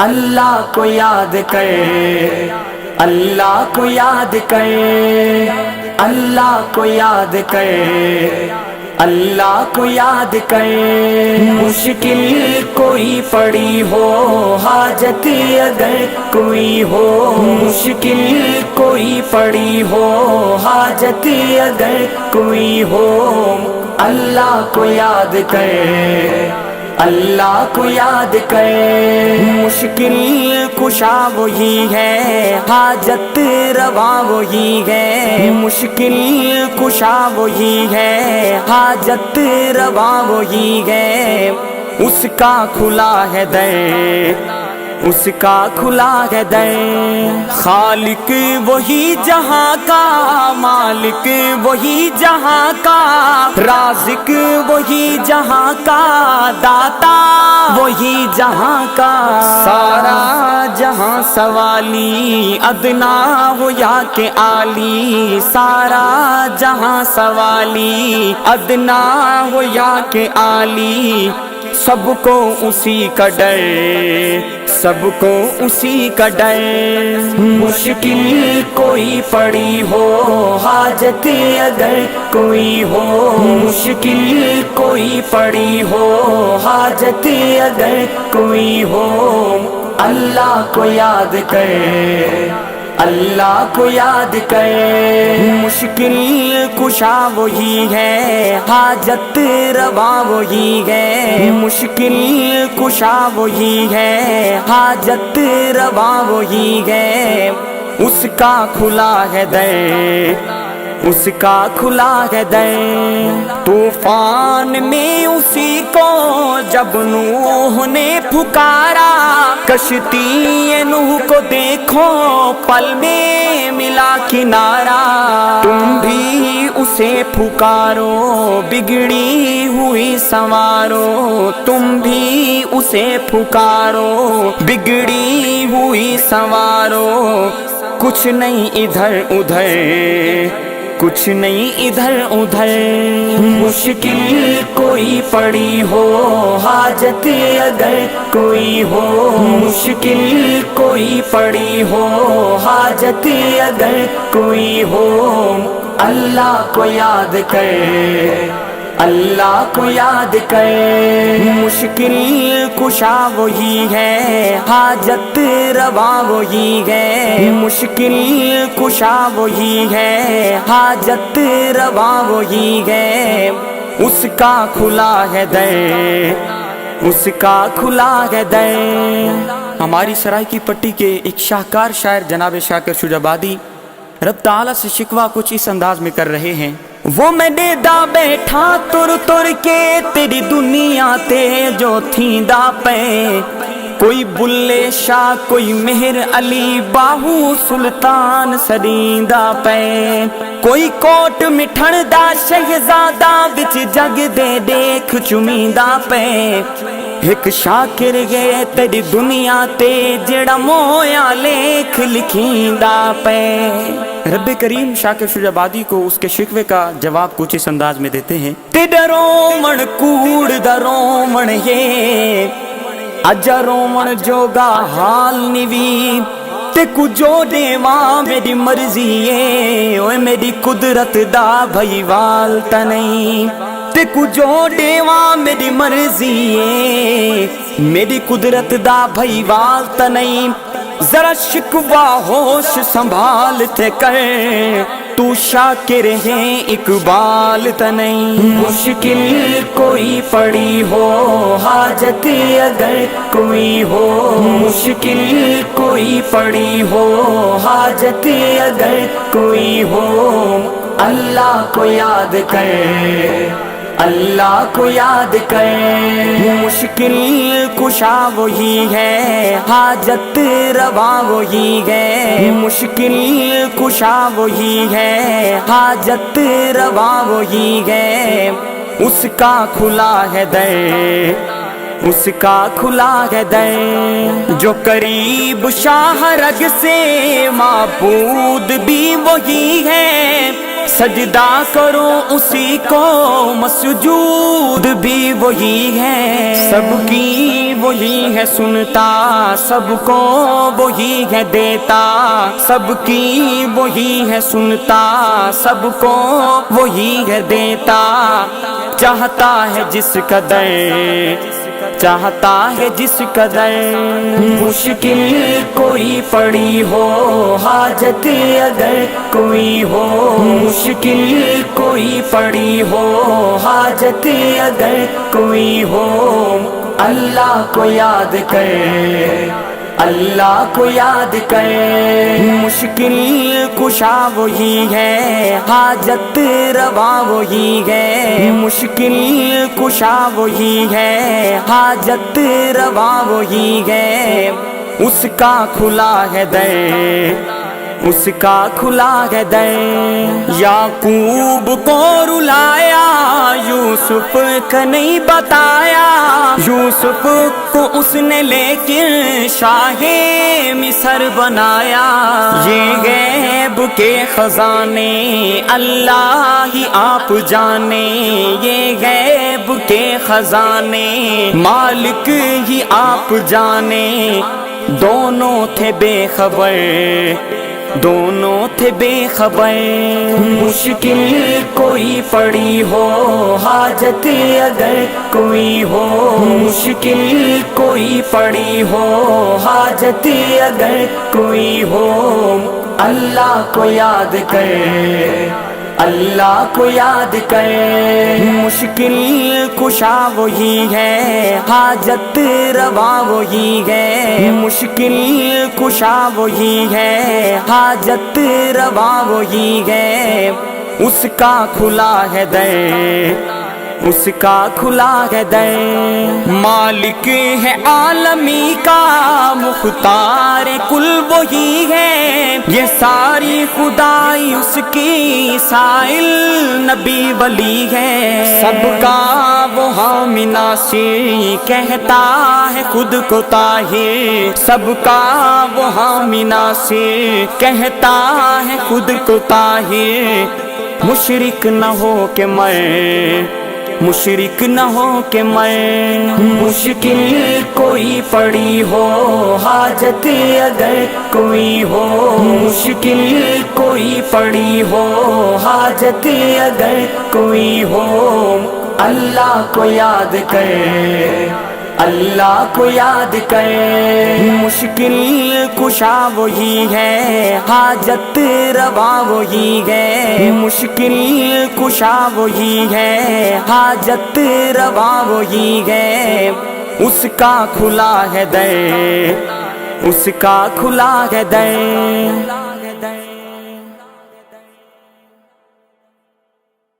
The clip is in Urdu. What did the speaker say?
اللہ کو یاد کر، اللہ کو یاد کر، اللہ کو یاد کر، اللہ کو یاد کر۔ مشکل کوئی پڑی ہو، حاجت اگر کوئی ہو، مشکل کوئی پڑی ہو، حاجت اگر کوئی ہو، اللہ کو یاد کر، اللہ کو یاد کر۔ مشکل کشا وہی ہے، حاجت روا وہی ہے، مشکل کشا وہی ہے، حاجت روا وہی ہے۔ اس کا کھلا ہے در، اس کا کھلا ہے در۔ خالق وہی جہاں کا، مالک وہی جہاں کا، رازق وہی جہاں کا، داتا وہی جہاں کا۔ سارا جہاں سوالی، ادنا ہو یا کہ عالی، سارا جہاں سوالی، ادنا ہو یا کہ عالی، سب کو اسی کا ڈر، سب کو اسی کا ڈر۔ مشکل کوئی پڑی ہو، حاجت اگر کوئی ہو، مشکل کوئی پڑی ہو، حاجت اگر کوئی ہو، اللہ کو یاد کر، اللہ کو یاد کر۔ مشکل کشا وہی ہے، حاجت روا وہی ہے، مشکل کشا وہی ہے، حاجت روا وہی ہے۔ اس کا کھلا ہے در، اس کا کھلا ہے در۔ طوفان میں اسی کو جب نوح نے پکارا، کشتی نوح کو دیکھو پل میں ملا کنارہ۔ تم بھی اسے پکارو، بگڑی ہوئی سنوارو، تم بھی اسے پکارو، بگڑی ہوئی سنوارو۔ کچھ نہیں ادھر ادھر، کچھ نہیں ادھر ادھر۔ مشکل کوئی پڑی ہو، حاجت اگر کوئی ہو، مشکل کوئی پڑی ہو، حاجت اگر کوئی ہو، اللہ کو یاد کر، اللہ کو یاد کر۔ مشکل کشا وہی ہے، حاجت روا وہی ہے، مشکل کشا وہی ہے، حاجت روا وہی ہے۔ اس کا کھلا ہے در، اس کا کھلا ہے در۔ ہماری سرائے کی پٹی کے ایک شاہکار شاعر جناب شاکر شجابادی رب تعالیٰ سے شکوہ کچھ اس انداز میں کر رہے ہیں۔ وہ میں دا بیٹھا تر تر کے تیری دنیا تے جو تھیں دا پے، کوئی بلے شاہ کوئی مہر علی باہو سلطان سریندا پے، کوئی کوٹ مٹھن دا شہزادہ وچ جگ دے دیکھ چمیندا پے۔ ایک شاکر گئے تیری دنیا تے جڑا مویا لکھ لکھیندا پے۔ رب کریم شاکر شجابادی کو اس کے شکوے کا جواب کچھ اس انداز میں دیتے ہیں۔ تیڈا رومن کوڑ دا رومن یہ، اجا رومن جوگا حال نیوی، تے کجو دیواں میری مرضی ہے، اوے میری قدرت دا بھائی وال تا نہیں، تے کجو دیواں میری مرضی ہے، میری قدرت دا بھائی وال تا نہیں۔ ذرا شکوہ ہوش سنبھال تے کر، تو شاکر ہے اقبال تا نہیں۔ مشکل کوئی پڑی ہو، حاجت اگر کوئی ہو، مشکل کوئی پڑی ہو، حاجت اگر کوئی ہو، اللہ کو یاد کر، اللہ کو یاد کر۔ مشکل کشا وہی ہے، حاجت روا وہی ہے، مشکل کشا وہی ہے، حاجت روا وہی ہے۔ اس کا کھلا ہے در، اس کا کھلا ہے در۔ جو قریب شاہ رگ سے معبود بھی وہی ہے، سجدہ کرو اسی کو، مسجود بھی وہی ہے، سب کی وہی ہے سنتا، سب کو وہی ہے دیتا، سب کی وہی ہے سنتا، سب کو وہی ہے دیتا، چاہتا ہے جس قدر، چاہتا ہے جس قدر، مشکل کوئی پڑی ہو، حاجت اگر کوئی ہو، مشکل کوئی پڑی ہو، حاجت اگر کوئی ہو، اللہ کو یاد کر، اللہ کو یاد کر، مشکل کشا وہی ہے، حاجت روا وہی ہے، مشکل کشا وہی ہے، حاجت روا وہی ہے، اس کا کھلا ہے در، اس کا کھلا ہے در، یعقوب کو رلایا یوسف کا نہیں بتایا، یوسف کو اس نے لیکن شاہ مصر بنایا، یہ غیب کے خزانے اللہ ہی آپ جانے، یہ غیب کے خزانے مالک ہی آپ جانے، دونوں تھے بے خبر، دونوں تھے بے خبر، مشکل کوئی پڑی ہو، حاجت اگر کوئی ہو، مشکل کوئی پڑی ہو، حاجت اگر کوئی ہو، اللہ کو یاد کر، اللہ کو یاد کر، مشکل کشا وہی ہے، حاجت روا وہی ہے، مشکل کشا وہی ہے، حاجت روا وہی ہے، اس کا کھلا ہے در، اس کا کھلا ہے در، مالک ہے عالمی کا، مختار کل وہی ہے، یہ ساری خدائی اس کی، سائل نبی ولی ہے، سب کا وہ حامی ناصر، کہتا ہے خود کو طاہر، سب کا وہ حامی ناصر، کہتا ہے خود کو طاہر، مشرک نہ ہو کہ میں، مشرک نہ ہو کہ میں، مشکل کوئی پڑی ہو، حاجت اگر کوئی ہو، مشکل کوئی پڑی ہو، حاجت اگر کوئی ہو، اللہ کو یاد کر، اللہ کو یاد کر، مشکل کشا وہی ہے، حاجت روا وہی ہے، مشکل کشا وہی ہے، حاجت روا وہی ہے، اس کا کھلا ہے در، اس کا کھلا ہے در۔